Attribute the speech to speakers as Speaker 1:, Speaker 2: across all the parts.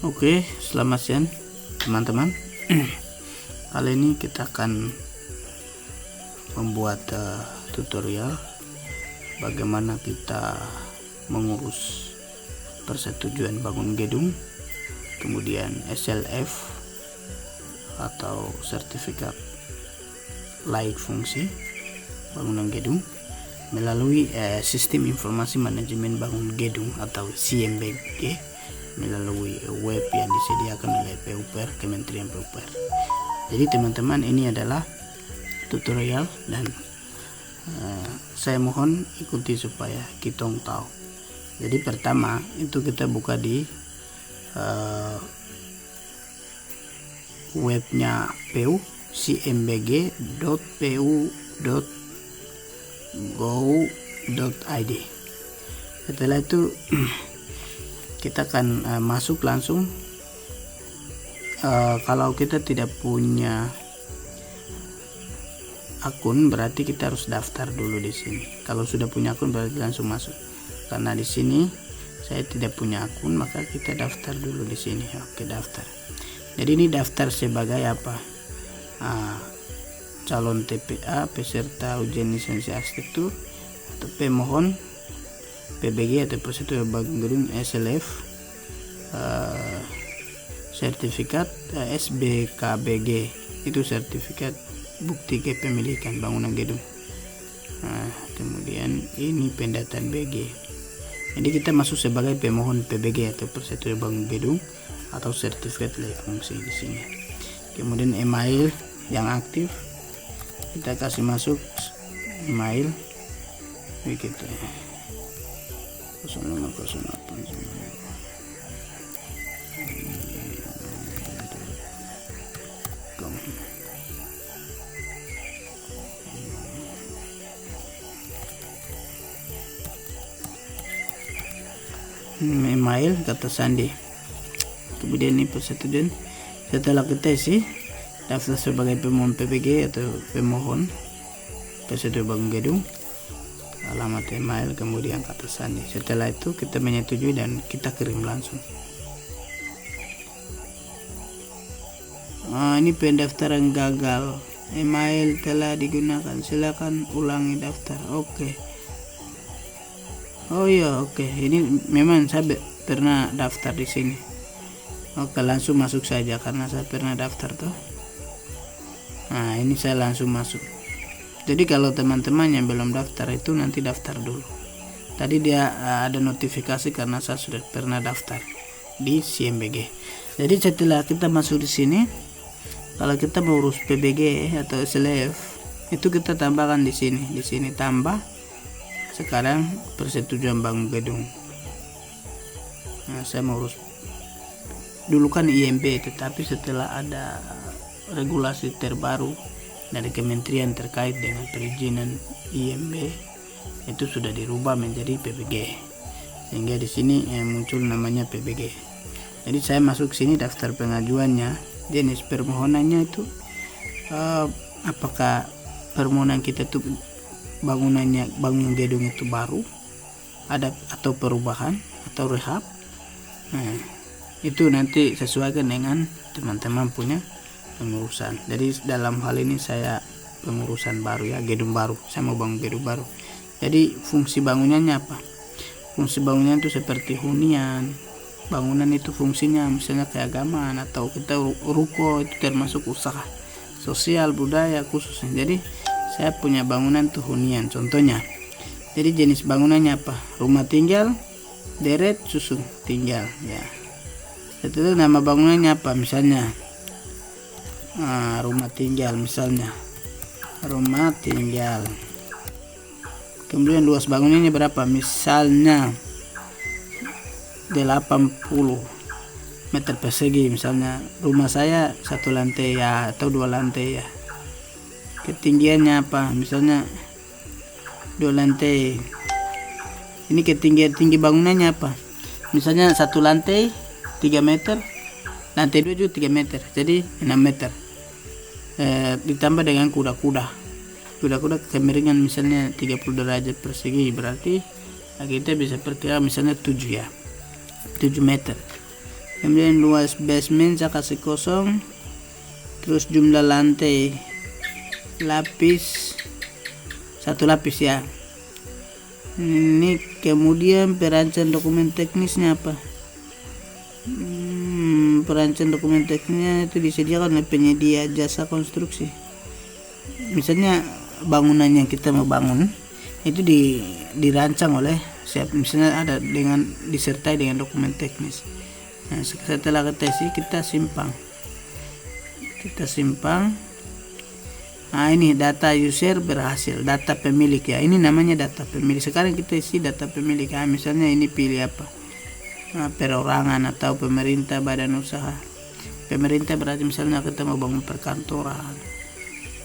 Speaker 1: Oke, selamat siang teman-teman. Kali ini kita akan membuat tutorial bagaimana kita mengurus persetujuan bangun gedung, kemudian SLF atau sertifikat layak fungsi bangunan gedung melalui sistem informasi manajemen bangun gedung atau SIMBG melalui web yang disediakan oleh PUPR, Kementerian PUPR. Jadi teman-teman, ini adalah tutorial dan saya mohon ikuti supaya kita tahu. Jadi pertama itu kita buka di webnya PU, simbg.pu.go.id. Setelah itu kita akan masuk langsung. Kalau kita tidak punya akun berarti kita harus daftar dulu di sini. Kalau sudah punya akun berarti langsung masuk. Karena di sini saya tidak punya akun, maka kita daftar dulu di sini. Oke, daftar. Jadi ini daftar sebagai apa? Calon TPA, peserta ujian lisensi arsitektur atau pemohon PBG atau persetujuan bangun gedung, SLF, sertifikat SBKBG itu sertifikat bukti kepemilikan bangunan gedung. Kemudian ini pendataan BG. Jadi kita masuk sebagai pemohon PBG atau persetujuan bangun gedung atau sertifikat layak fungsi di sini. Kemudian email yang aktif kita kasih masuk email begitu. 0508 email kata sandi. Kemudian ini persetujuan. Setelah kita isi daftar sebagai pemohon PBG atau pemohon persetujuan bangun gedung, alamat email, kemudian kata sandi. Setelah itu kita menyetujui dan kita kirim langsung. Ini pendaftaran gagal, email telah digunakan, silakan ulangi daftar. Oke. Oh iya, oke. Ini memang saya pernah daftar di sini. Oke, langsung masuk saja karena saya pernah daftar tuh. Nah, ini saya langsung masuk. Jadi kalau teman-teman yang belum daftar itu nanti daftar dulu. Tadi dia ada notifikasi karena saya sudah pernah daftar di SIMBG. Jadi setelah kita masuk di sini, kalau kita mau urus PBG atau SLF itu kita tambahkan di sini. Di sini tambah sekarang persetujuan bangun gedung. Nah, saya mau urus dulu kan IMB, tetapi setelah ada regulasi terbaru dari kementerian terkait dengan perizinan IMB itu sudah dirubah menjadi PBG, sehingga di sini muncul namanya PBG. Jadi saya masuk sini daftar pengajuannya, jenis permohonannya itu apakah permohonan kita itu bangunan gedung itu baru ada atau perubahan atau rehab. Nah, itu nanti sesuaikan dengan teman-teman punya pengurusan. Jadi dalam hal ini saya pengurusan baru ya, gedung baru. Saya mau bangun gedung baru. Jadi fungsi bangunannya apa? Fungsi bangunan itu seperti hunian. Bangunan itu fungsinya misalnya keagamaan atau kita ruko, itu termasuk usaha sosial budaya khususnya. Jadi saya punya bangunan tuh hunian contohnya. Jadi jenis bangunannya apa? Rumah tinggal, deret, susun tinggal ya. Itu nama bangunannya apa? Misalnya rumah tinggal, misalnya rumah tinggal. Kemudian luas bangunannya berapa? Misalnya 80 meter persegi. Misalnya rumah saya 1 lantai ya atau 2 lantai ya. Ketinggiannya apa? Misalnya 2 lantai. Ini tinggi bangunannya apa? Misalnya 1 lantai 3 meter, lantai 2 juga 3 meter, jadi 6 meter. Ditambah dengan kuda-kuda kemiringan misalnya 30 derajat persegi, berarti kita bisa perkirakan misalnya 7 ya, 7 meter. Kemudian luas basement saya kasih kosong, terus jumlah lantai lapis 1 lapis ya. Ini kemudian perancang dokumen teknisnya apa? Perancang dokumen teknisnya itu disediakan oleh penyedia jasa konstruksi. Misalnya bangunan yang kita mau bangun itu dirancang oleh siap, misalnya ada dengan disertai dengan dokumen teknis. Nah, setelah kita isi kita simpang. Nah, ini data user berhasil, data pemilik ya, ini namanya data pemilik. Sekarang kita isi data pemilik. Nah, misalnya ini pilih apa, perorangan atau pemerintah, badan usaha. Pemerintah berarti misalnya kita mau bangun perkantoran.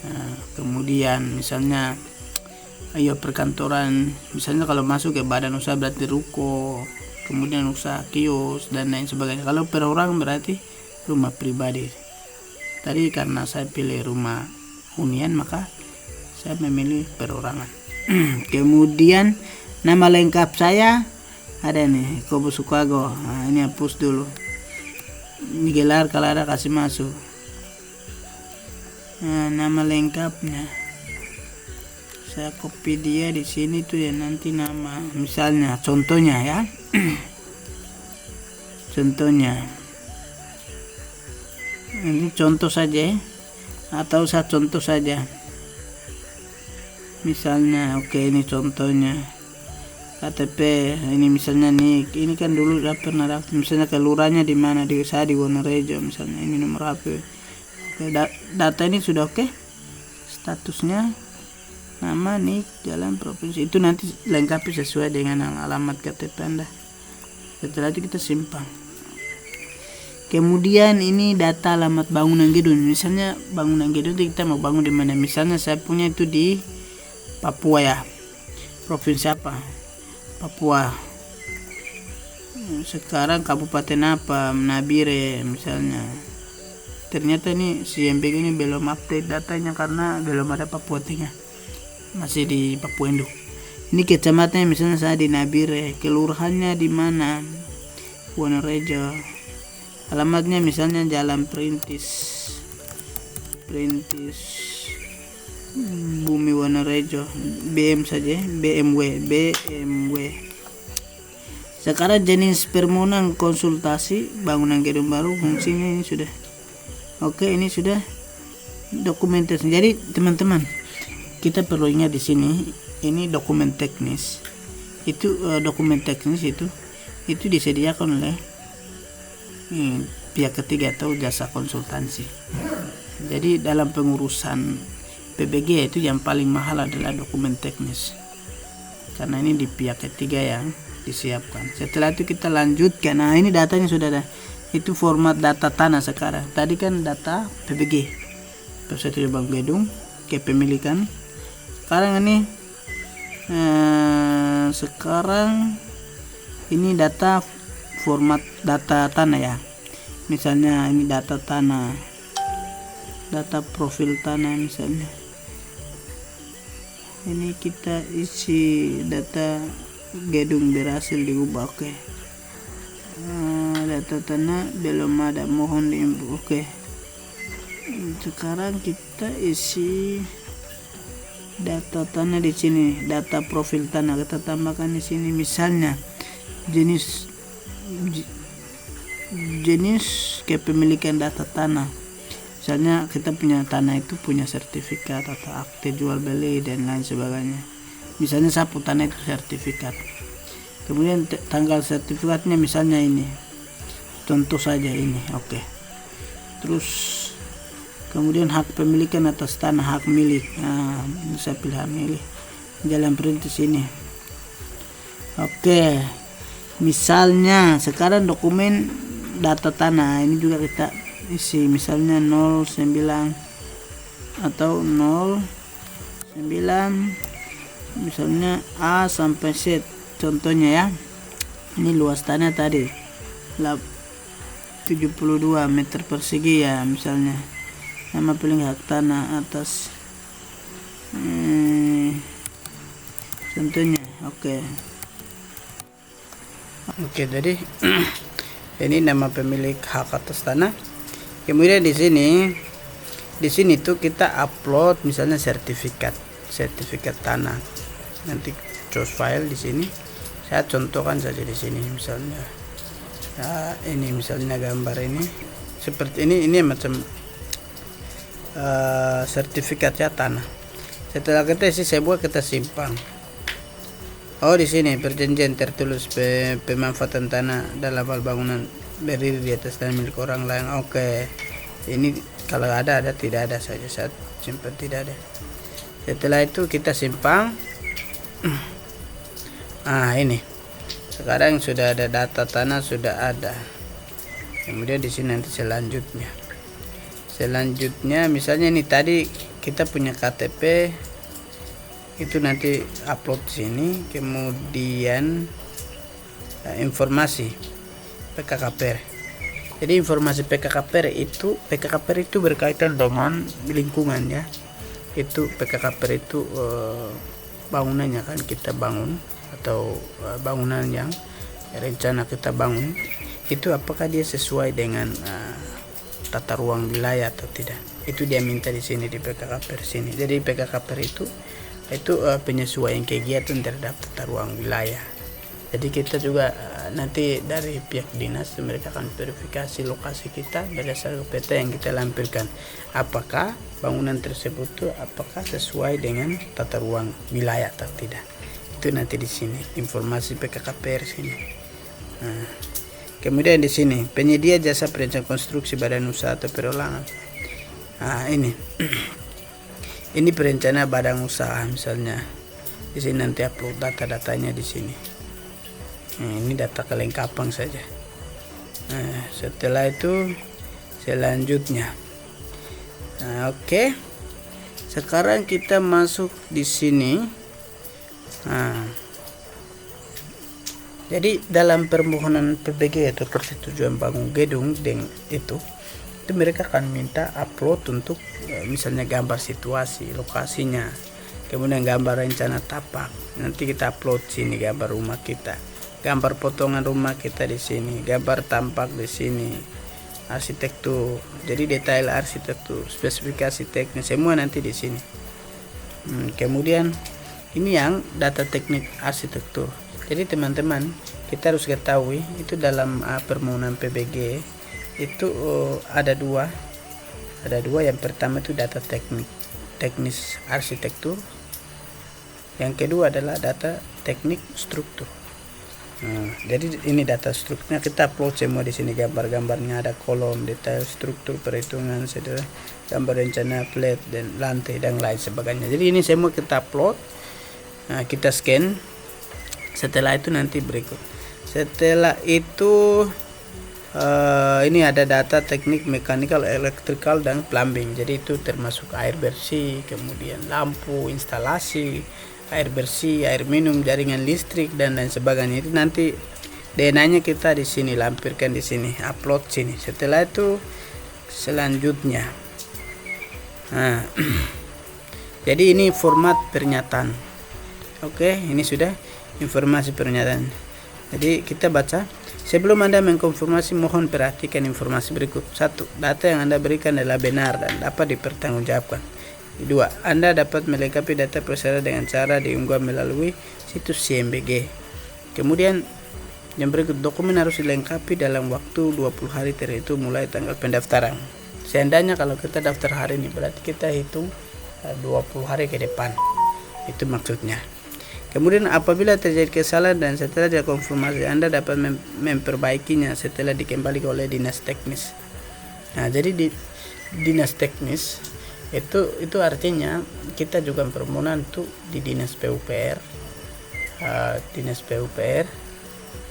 Speaker 1: Nah, kemudian misalnya perkantoran, misalnya kalau masuk ke badan usaha berarti ruko, kemudian usaha kios dan lain sebagainya. Kalau perorangan berarti rumah pribadi. Tadi karena saya pilih rumah hunian maka saya memilih perorangan. Kemudian nama lengkap saya ada nih, Kobo Sukago. Nah, ini hapus dulu. Ini gelar kalau ada kasih masuk. Nah, nama lengkapnya saya copy dia di sini tuh ya, nanti nama misalnya contohnya ya. Contohnya ini contoh saja ya, atau saya contoh saja misalnya. Oke, ini contohnya KTP. Ini misalnya nih, ini kan dulu saya pernah daftar, misalnya kelurahannya di mana, saya di Wonorejo misalnya. Ini nomor HP. Oke, data ini sudah oke. Statusnya nama, nik, jalan, provinsi, itu nanti lengkapi sesuai dengan alamat KTP Anda. Setelah itu kita simpang. Kemudian ini data alamat bangunan gedung. Misalnya bangunan gedung itu kita mau bangun di mana. Misalnya saya punya itu di Papua ya. Provinsi apa? Papua. Sekarang kabupaten apa? Nabire misalnya. Ternyata ini CMBG ini belum update datanya karena belum ada Papua Tengah. Masih di Papua Induk. Ini kecamatannya misalnya saya di Nabire, kelurahannya di mana? Wonorejo. Alamatnya misalnya Jalan Perintis Bumi Wonorejo, BM saja, BMW. Sekarang jenis permohonan konsultasi bangunan gedung baru, fungsinya ini sudah oke. Ini sudah dokumentasi. Jadi teman-teman, kita perlu ingat di sini, ini dokumen teknis itu itu disediakan oleh pihak ketiga atau jasa konsultansi. Jadi dalam pengurusan PBG itu yang paling mahal adalah dokumen teknis, karena ini di pihak ketiga yang disiapkan. Setelah itu kita lanjutkan. Nah, ini datanya sudah ada. Itu format data tanah sekarang. Tadi kan data PBG, Persatuan Bank Gedung, kepemilikan. Sekarang ini ini data format data tanah ya. Misalnya ini data tanah, data profil tanah misalnya. Ini kita isi data gedung berhasil diubah. Oke. Data tanah belum ada, mohon diinput. Oke. Sekarang kita isi data tanah di sini, data profil tanah kita tambahkan di sini. Misalnya jenis kepemilikan data tanah. Misalnya kita punya tanah itu punya sertifikat atau akte jual beli dan lain sebagainya. Misalnya sapu tanah itu sertifikat. Kemudian tanggal sertifikatnya misalnya ini. Contoh saja ini. Oke. Terus kemudian hak pemilikan atas tanah, hak milik. Nah, ini saya pilih hak milik. Jalan Perintis ini. Oke. Misalnya sekarang dokumen data tanah ini juga kita isi, misalnya 09 atau 09 misalnya A sampai Z contohnya ya. Ini luas tanah tadi 72 meter persegi ya misalnya. Nama pilih hak tanah atas contohnya. Oke, jadi Ini nama pemilik hak atas tanah. Kemudian di sini tuh kita upload misalnya sertifikat tanah. Nanti choose file di sini. Saya contohkan saja di sini misalnya. Nah, ini misalnya gambar ini seperti ini macam sertifikatnya tanah. Setelah kita isi, saya buat, kita simpan. Oh, di sini perjanjian tertulis pemanfaatan tanah dalam hal bangunan berdiri di atas tanah milik orang lain. Oke. Ini kalau ada, tidak ada saja, saat simpan tidak ada. Setelah itu kita simpan. Ini sekarang sudah ada data tanah, sudah ada. Kemudian di sini nanti selanjutnya misalnya ini tadi kita punya KTP, itu nanti upload sini. Kemudian informasi PKKPR. Jadi informasi PKKPR itu berkaitan dengan lingkungan ya. Itu PKKPR itu bangunannya kan kita bangun, atau bangunan yang rencana kita bangun itu apakah dia sesuai dengan tata ruang wilayah atau tidak. Itu dia minta di sini di PKKPR sini. Jadi PKKPR itu penyesuaian kegiatan terhadap tata ruang wilayah. Jadi kita juga nanti dari pihak dinas mereka akan verifikasi lokasi kita berdasarkan peta yang kita lampirkan, apakah bangunan tersebut tuh apakah sesuai dengan tata ruang wilayah atau tidak. Itu nanti di sini informasi PKKPR sini. Kemudian di sini penyedia jasa perencanaan konstruksi badan usaha atau perorangan. Ini ini perencana badan usaha misalnya. Di sini nanti upload data-datanya di sini. Ini data kelengkapan saja. Setelah itu selanjutnya. Oke. Sekarang kita masuk di sini. Jadi dalam permohonan PBG atau persetujuan bangun gedung itu mereka akan minta upload untuk misalnya gambar situasi lokasinya, kemudian gambar rencana tapak. Nanti kita upload sini gambar rumah kita, gambar potongan rumah kita di sini, gambar tampak di sini, arsitektur. Jadi detail arsitektur, spesifikasi teknis semua nanti di sini. Kemudian ini yang data teknik arsitektur. Jadi teman-teman kita harus ketahui itu dalam permohonan PBG itu ada dua. Yang pertama itu data teknis arsitektur. Yang kedua adalah data teknik struktur. Jadi ini data strukturnya kita upload semua di sini, gambar-gambarnya ada kolom, detail struktur, perhitungan, gambar rencana, flat dan lantai dan lain sebagainya. Jadi ini semua kita upload, kita scan. Setelah itu nanti berikut. Setelah itu ini ada data teknik mekanikal, elektrikal dan plumbing. Jadi itu termasuk air bersih, kemudian lampu, instalasi, air bersih, air minum, jaringan listrik dan lain sebagainya. Itu nanti DNA-nya kita di sini lampirkan di sini, upload sini. Setelah itu selanjutnya. Jadi ini format pernyataan. Oke, ini sudah informasi pernyataan. Jadi kita baca. Sebelum Anda mengkonfirmasi, mohon perhatikan informasi berikut. 1. Data yang Anda berikan adalah benar dan dapat dipertanggungjawabkan. 2. Anda dapat melengkapi data persyarat dengan cara diunggah melalui situs CMBG. Kemudian yang berikut, dokumen harus dilengkapi dalam waktu 20 hari terhitung mulai tanggal pendaftaran. Seandainya kalau kita daftar hari ini berarti kita hitung 20 hari ke depan. Itu maksudnya. Kemudian apabila terjadi kesalahan dan setelah dikonfirmasi, Anda dapat memperbaikinya setelah dikembalikan oleh dinas teknis. Jadi di dinas teknis itu artinya kita juga permohonan tuh di dinas PUPR,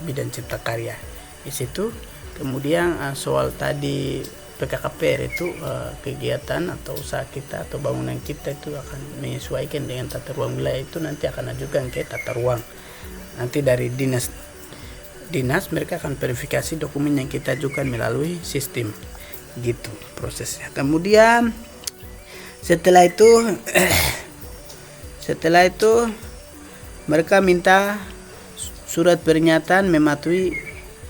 Speaker 1: bidang cipta karya di situ. Kemudian soal tadi PKKPR itu kegiatan atau usaha kita atau bangunan kita itu akan menyesuaikan dengan tata ruang wilayah, itu nanti akan ajukan ke tata ruang. Nanti dari dinas mereka akan verifikasi dokumen yang kita ajukan melalui sistem, gitu prosesnya. Kemudian setelah itu mereka minta surat pernyataan mematuhi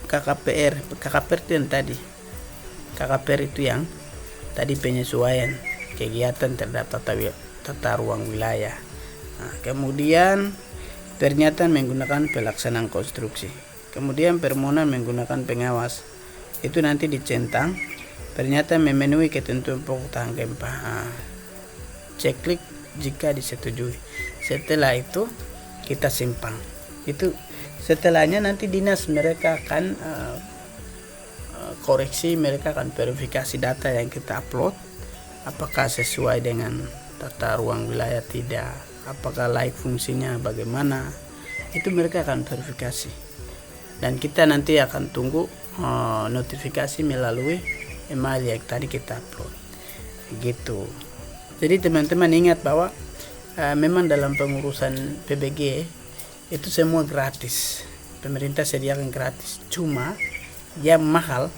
Speaker 1: KKPR itu yang tadi. KKPR itu yang tadi penyesuaian kegiatan terhadap tata ruang wilayah. Nah, kemudian pernyataan menggunakan pelaksanaan konstruksi. Kemudian permohonan menggunakan pengawas. Itu nanti dicentang pernyataan memenuhi ketentuan pokok tahan gempa. Nah, ceklik jika disetujui. Setelah itu kita simpan. Itu setelahnya nanti dinas mereka akan koreksi, mereka akan verifikasi data yang kita upload apakah sesuai dengan tata ruang wilayah tidak, apakah layak fungsinya bagaimana, itu mereka akan verifikasi dan kita nanti akan tunggu notifikasi melalui email yang tadi kita upload gitu. Jadi teman-teman ingat bahwa memang dalam pengurusan PBG itu semua gratis, pemerintah sediakan gratis, cuma yang mahal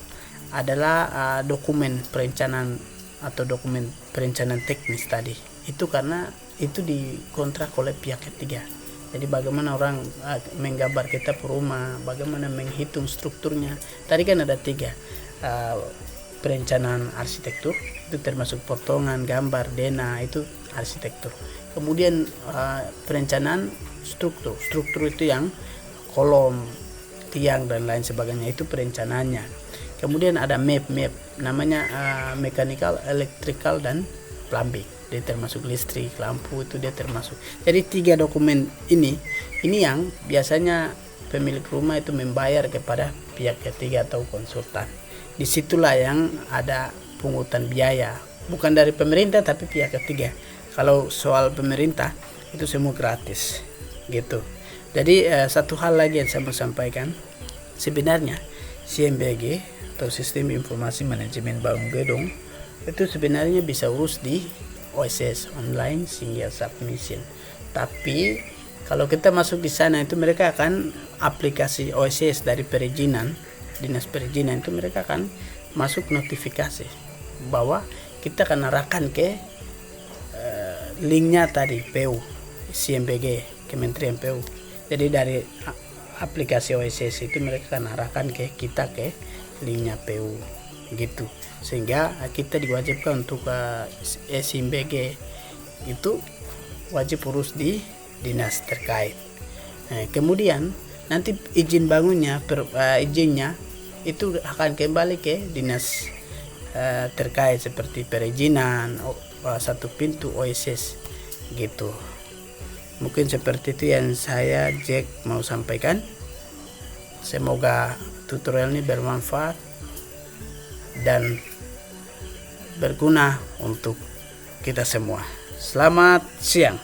Speaker 1: adalah dokumen perencanaan atau dokumen perencanaan teknis tadi. Itu karena itu dikontrak oleh pihak ketiga. Jadi bagaimana orang menggambar kita rumah, bagaimana menghitung strukturnya. Tadi kan ada 3, perencanaan arsitektur, itu termasuk potongan, gambar, dena, itu arsitektur. Kemudian perencanaan struktur itu yang kolom, tiang dan lain sebagainya, itu perencanaannya. Kemudian ada map namanya mechanical, electrical dan plumbing, dia termasuk listrik, lampu, itu dia termasuk. Jadi 3 dokumen ini yang biasanya pemilik rumah itu membayar kepada pihak ketiga atau konsultan. Disitulah yang ada pungutan biaya, bukan dari pemerintah tapi pihak ketiga. Kalau soal pemerintah itu semua gratis gitu. Jadi satu hal lagi yang saya mau sampaikan, sebenarnya SIMBG atau Sistem Informasi Manajemen Bangun Gedung itu sebenarnya bisa urus di OSS, Online Single Submission. Tapi kalau kita masuk di sana itu mereka akan aplikasi OSS dari perizinan, dinas perizinan itu mereka akan masuk notifikasi bahwa kita akan arahkan ke linknya tadi PU SIMBG Kementerian PU. Jadi dari aplikasi OSS itu mereka akan arahkan ke kita ke linknya PU gitu, sehingga kita diwajibkan untuk SIMBG itu wajib urus di dinas terkait. Kemudian nanti izin bangunnya izinnya itu akan kembali ke dinas terkait seperti perizinan, satu pintu OSS gitu. Mungkin seperti itu yang saya Jack mau sampaikan. Semoga tutorial ini bermanfaat dan berguna untuk kita semua. Selamat siang.